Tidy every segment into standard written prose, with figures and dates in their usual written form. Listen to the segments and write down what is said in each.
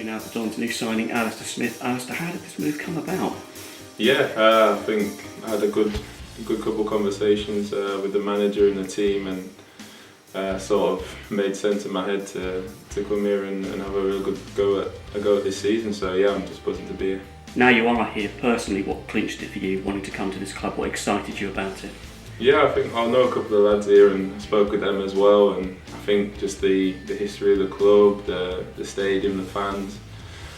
talking now to Don's new signing, Alistair Smith. Alistair, how did this move come about? Yeah, I think I had a good couple of conversations with the manager and the team, and sort of made sense in my head to come here and have a real good go at this season. So yeah, I'm just buzzing to be here. Now you are here, personally, what clinched it for you, wanting to come to this club? What excited you about it? Yeah, I think I know a couple of lads here and spoke with them as well, and I think just the history of the club, the stadium, the fans.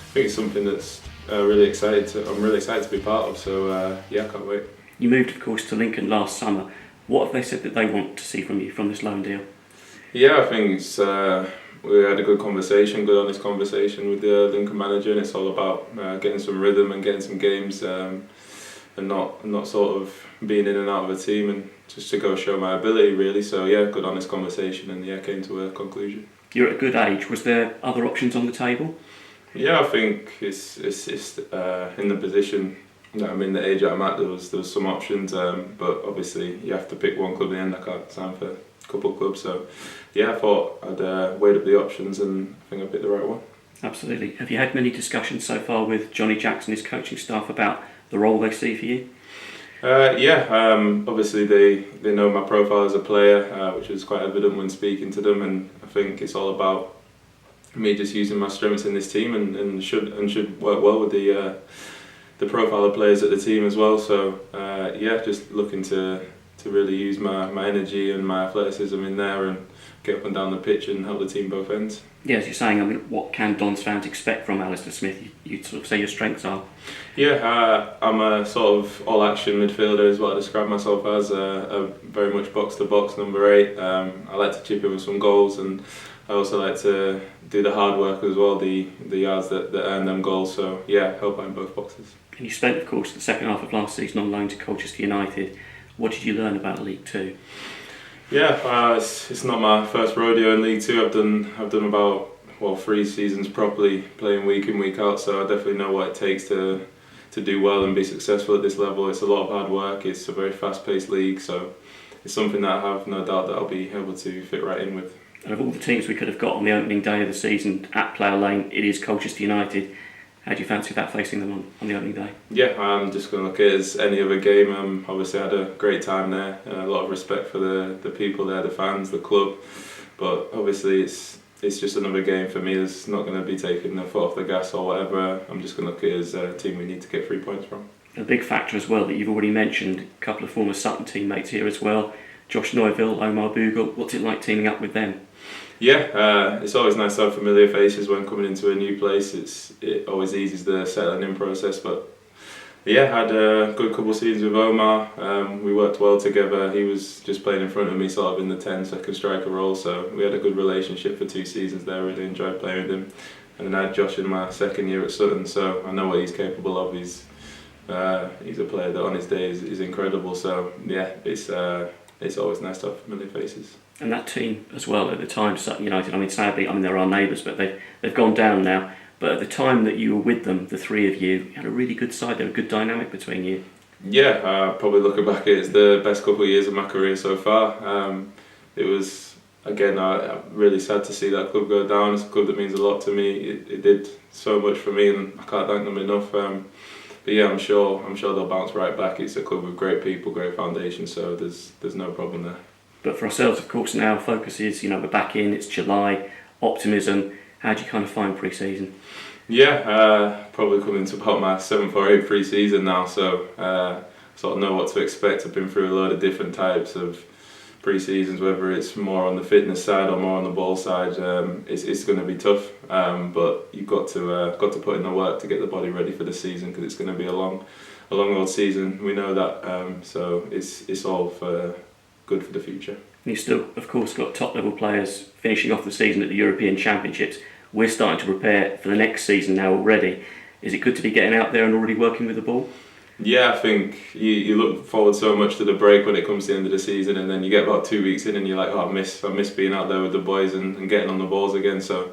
I think it's something that's I'm really excited to be part of. So yeah, I can't wait. You moved, of course, to Lincoln last summer. What have they said that they want to see from you from this loan deal? Yeah, I think we had a good honest conversation with the Lincoln manager, and it's all about getting some rhythm and getting some games, and not sort of being in and out of a team, and just to go show my ability really. So yeah, good honest conversation, and yeah, came to a conclusion. You're at a good age. Was there other options on the table? Yeah, I think it's in the position that I'm in, the age that I'm at, there was some options, but obviously you have to pick one club in the end. I can't sign for a couple of clubs, so yeah, I thought I'd weighed up the options, and I think I picked the right one. Absolutely. Have you had many discussions so far with Johnny Jackson, his coaching staff, about the role they see for you? Obviously they know my profile as a player, which was quite evident when speaking to them, and I think it's all about me just using my strengths in this team, and should work well with the profile of players at the team as well. So just looking to really use my energy and my athleticism in there and get up and down the pitch and help the team both ends. Yeah, as you're saying, I mean, what can Don's fans expect from Alistair Smith? You'd sort of say your strengths are? Yeah, I'm a sort of all-action midfielder is what I describe myself as, a very much box-to-box number 8. I like to chip in with some goals, and I also like to do the hard work as well, the yards that earn them goals. So yeah, help out in both boxes. And you spent, of course, the second half of last season on loan to Colchester United. What did you learn about League Two? Yeah, it's not my first rodeo in League Two. I've done about 3 seasons properly playing week in, week out. So I definitely know what it takes to do well and be successful at this level. It's a lot of hard work. It's a very fast-paced league, so it's something that I have no doubt that I'll be able to fit right in with. And of all the teams we could have got on the opening day of the season at Plough Lane, it is Colchester United. How do you fancy that, facing them on the opening day? Yeah, I'm just going to look at it as any other game. Obviously I had a great time there, a lot of respect for the people there, the fans, the club, but obviously it's just another game for me. It's not going to be taking the foot off the gas or whatever. I'm just going to look at it as a team we need to get 3 points from. A big factor as well that you've already mentioned, a couple of former Sutton teammates here as well, Josh Neuville, Omar Bogle. What's it like teaming up with them? Yeah, it's always nice to have familiar faces when coming into a new place. It always eases the settling in process. But yeah, had a good couple of seasons with Omar. We worked well together. He was just playing in front of me, sort of in the 10 second striker role. So we had a good relationship for 2 seasons there. Really enjoyed playing with him. And then I had Josh in my second year at Sutton, so I know what he's capable of. He's a player that on his day is incredible. So yeah, it's always nice to have familiar faces. And that team as well at the time, Sutton United, I mean sadly, they're our neighbours, but they've gone down now. But at the time that you were with them, the 3 of you had a really good side there, a good dynamic between you. Yeah, probably looking back at it, it's the best couple of years of my career so far. It was, again, I'm really sad to see that club go down. It's a club that means a lot to me. It did so much for me, and I can't thank them enough. But yeah, I'm sure they'll bounce right back. It's a club with great people, great foundation, so there's no problem there. But for ourselves, of course, now focus is, we're back in, it's July, optimism. How do you kind of find pre-season? Yeah, probably coming to about my 7th or 8th pre-season now, so sort of know what to expect. I've been through a load of different types of pre-seasons, whether it's more on the fitness side or more on the ball side. It's going to be tough, but you've got to put in the work to get the body ready for the season, because it's going to be a long old season. We know that, so it's all good for the future. And you've still, of course, got top level players finishing off the season at the European Championships. We're starting to prepare for the next season now already. Is it good to be getting out there and already working with the ball? Yeah, I think you look forward so much to the break when it comes to the end of the season, and then you get about 2 weeks in and you're like, oh, I miss being out there with the boys and getting on the balls again. So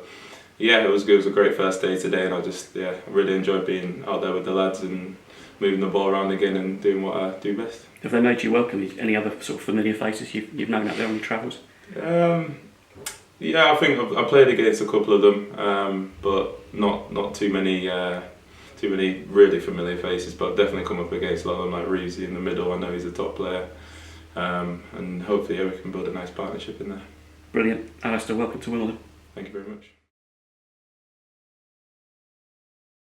yeah, it was good. It was a great first day today, and I really enjoyed being out there with the lads and moving the ball around again and doing what I do best. Have they made you welcome? Any other sort of familiar faces you've known out there on your travels? Yeah, I think I played against a couple of them, but not too many really familiar faces. But I've definitely come up against a lot of them, like Reevesy in the middle. I know he's a top player, and hopefully we can build a nice partnership in there. Brilliant. Alistair, welcome to Wimbledon. Thank you very much.